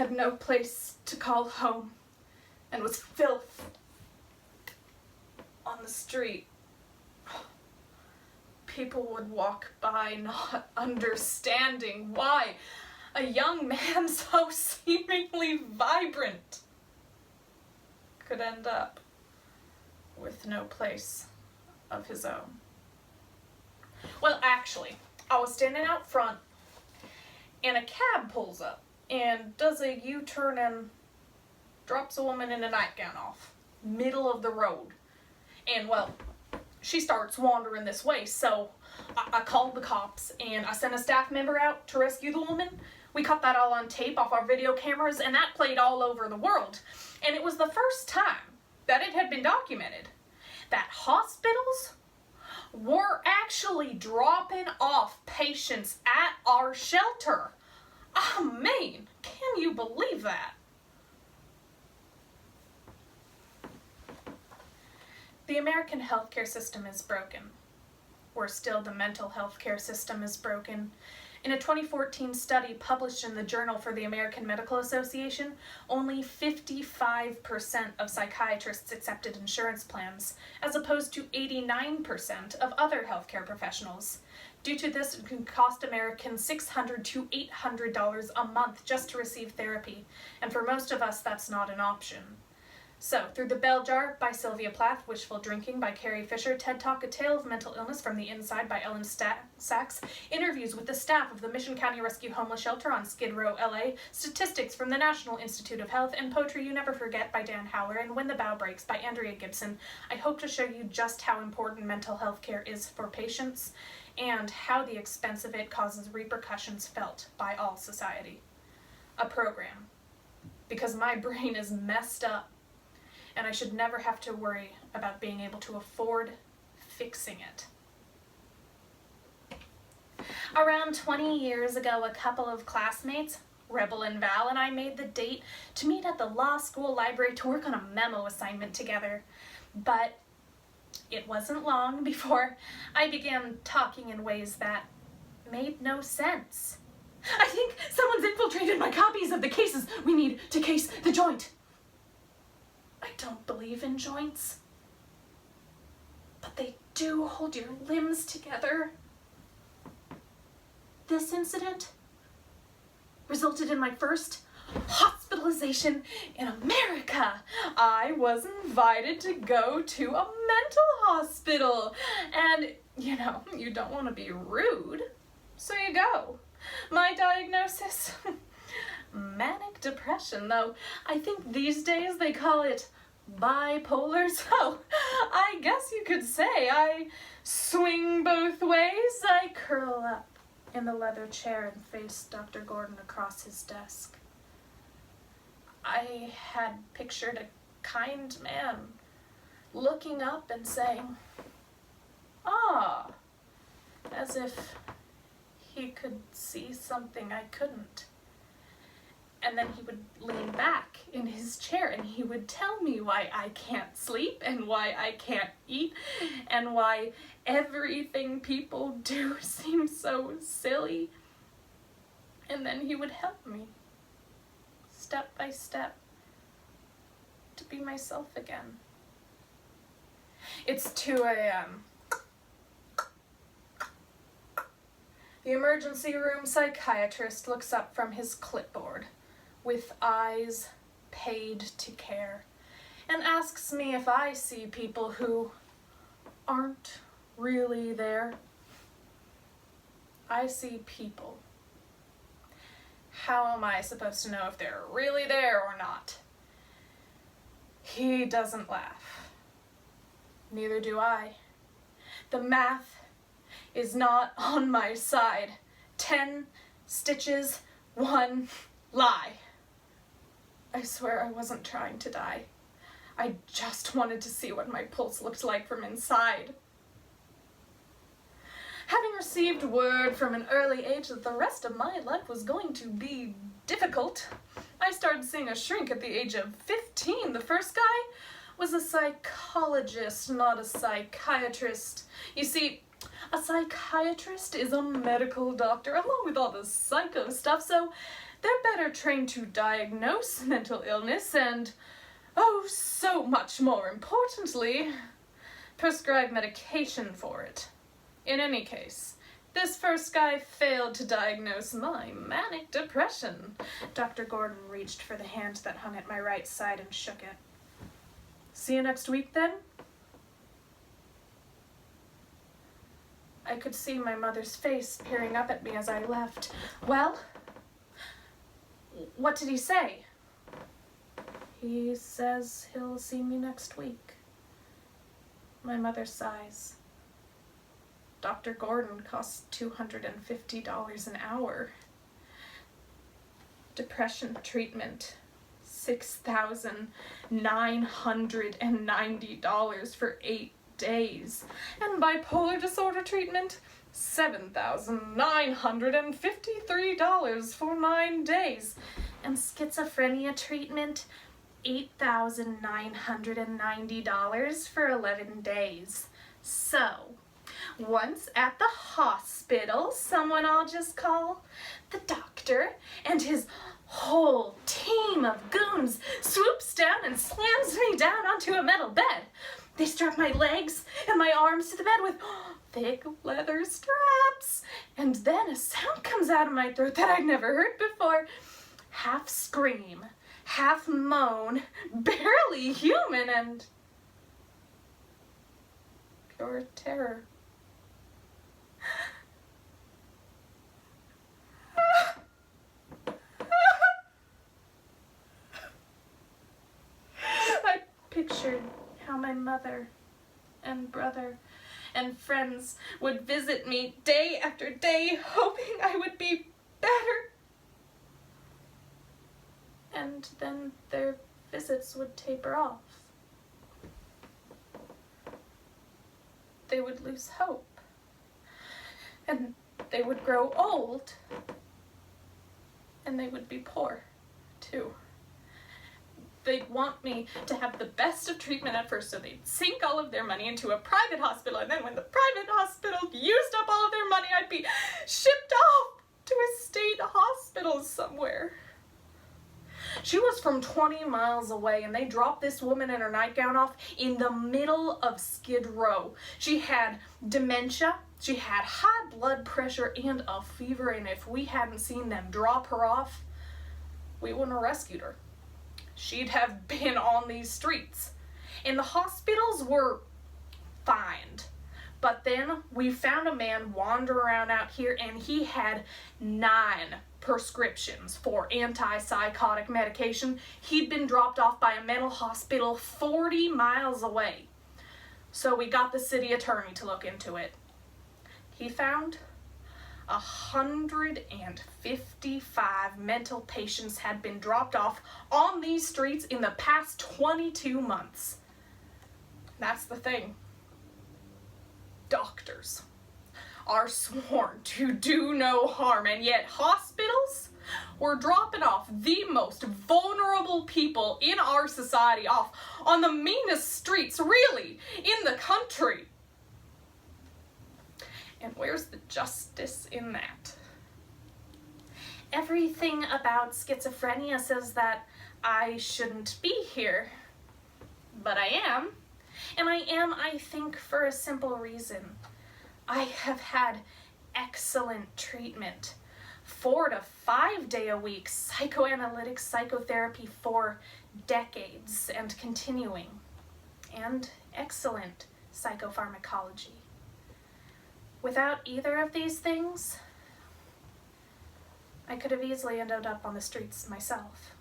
had no place to call home and was filth on the street. People would walk by not understanding why a young man so seemingly vibrant could end up with no place of his own. Well, actually, I was standing out front and a cab pulls up and does a U-turn and drops a woman in a nightgown off, middle of the road. And well, she starts wandering this way, so I called the cops and I sent a staff member out to rescue the woman. We caught that all on tape off our video cameras, and that played all over the world. And it was the first time that it had been documented that hospitals were actually dropping off patients at our shelter. I mean, can you believe that? The American healthcare system is broken. Worse still, the mental health care system is broken. In a 2014 study published in the Journal for the American Medical Association, only 55% of psychiatrists accepted insurance plans, as opposed to 89% of other healthcare professionals. Due to this, it can cost Americans $600 to $800 a month just to receive therapy, and for most of us, that's not an option. So, Through the Bell Jar by Sylvia Plath, Wishful Drinking by Carrie Fisher, TED Talk, A Tale of Mental Illness from the Inside by Ellen Sachs, interviews with the staff of the Mission County Rescue Homeless Shelter on Skid Row, LA, statistics from the National Institute of Health, and Poetry You Never Forget by Dan Howler, and When the Bough Breaks by Andrea Gibson. I hope to show you just how important mental health care is for patients, and how the expense of it causes repercussions felt by all society. A program. Because my brain is messed up, and I should never have to worry about being able to afford fixing it. Around 20 years ago, a couple of classmates, Rebel and Val, and I made the date to meet at the law school library to work on a memo assignment together. But it wasn't long before I began talking in ways that made no sense. I think someone's infiltrated my copies of the cases we need to case the joint. I don't believe in joints, but they do hold your limbs together. This incident resulted in my first hospitalization in America. I was invited to go to a mental hospital, and you don't want to be rude, so you go. My diagnosis? Manic depression, though I think these days they call it bipolar, so I guess you could say I swing both ways. I curl up in the leather chair and face Dr. Gordon across his desk. I had pictured a kind man looking up and saying, "Ah," as if he could see something I couldn't. And then he would lean back in his chair and he would tell me why I can't sleep and why I can't eat and why everything people do seems so silly. And then he would help me, step by step, to be myself again. It's 2 a.m. The emergency room psychiatrist looks up from his clipboard with eyes paid to care, and asks me if I see people who aren't really there. I see people. How am I supposed to know if they're really there or not? He doesn't laugh. Neither do I. The math is not on my side. 10 stitches, 1 lie. I swear I wasn't trying to die. I just wanted to see what my pulse looked like from inside. Having received word from an early age that the rest of my life was going to be difficult, I started seeing a shrink at the age of 15. The first guy was a psychologist, not a psychiatrist. You see, A psychiatrist is a medical doctor along with all the psycho stuff, so they're better trained to diagnose mental illness and, oh, so much more importantly, prescribe medication for it. In any case, this first guy failed to diagnose my manic depression. Dr. Gordon reached for the hand that hung at my right side and shook it. See you next week, then? I could see my mother's face peering up at me as I left. Well, what did he say? He says he'll see me next week. My mother sighs. Dr. Gordon costs $250 an hour. Depression treatment, $6,990 for 8 days. And bipolar disorder treatment, $7,953 for 9 days. And schizophrenia treatment, $8,990 for 11 days. So, once at the hospital, someone I'll just call the doctor and his whole team of goons swoops down and slams me down onto a metal bed. They strap my legs and my arms to the bed with thick leather straps. And then a sound comes out of my throat that I'd never heard before. Half scream, half moan, barely human, and pure terror. I pictured how my mother and brother and friends would visit me day after day, hoping I would be better. And then their visits would taper off. They would lose hope. And they would grow old. And they would be poor, too. They'd want me to have the best of treatment at first, so they'd sink all of their money into a private hospital, and then when the private hospital used up all of their money, I'd be shipped off to a state hospital somewhere. She was from 20 miles away, and they dropped this woman in her nightgown off in the middle of Skid Row. She had dementia, she had high blood pressure, and a fever, and if we hadn't seen them drop her off, we wouldn't have rescued her. She'd have been on these streets. And the hospitals were fine. But then we found a man wandering around out here, and he had 9 prescriptions for antipsychotic medication. He'd been dropped off by a mental hospital 40 miles away. So we got the city attorney to look into it. He found 155 mental patients had been dropped off on these streets in the past 22 months. That's the thing. Doctors are sworn to do no harm, and yet hospitals were dropping off the most vulnerable people in our society off on the meanest streets, really, in the country. And where's the justice in that? Everything about schizophrenia says that I shouldn't be here, but I am. And I am, I think, for a simple reason. I have had excellent treatment. 4 to 5 day a week psychoanalytic psychotherapy for decades and continuing. And excellent psychopharmacology. Without either of these things, I could have easily ended up on the streets myself.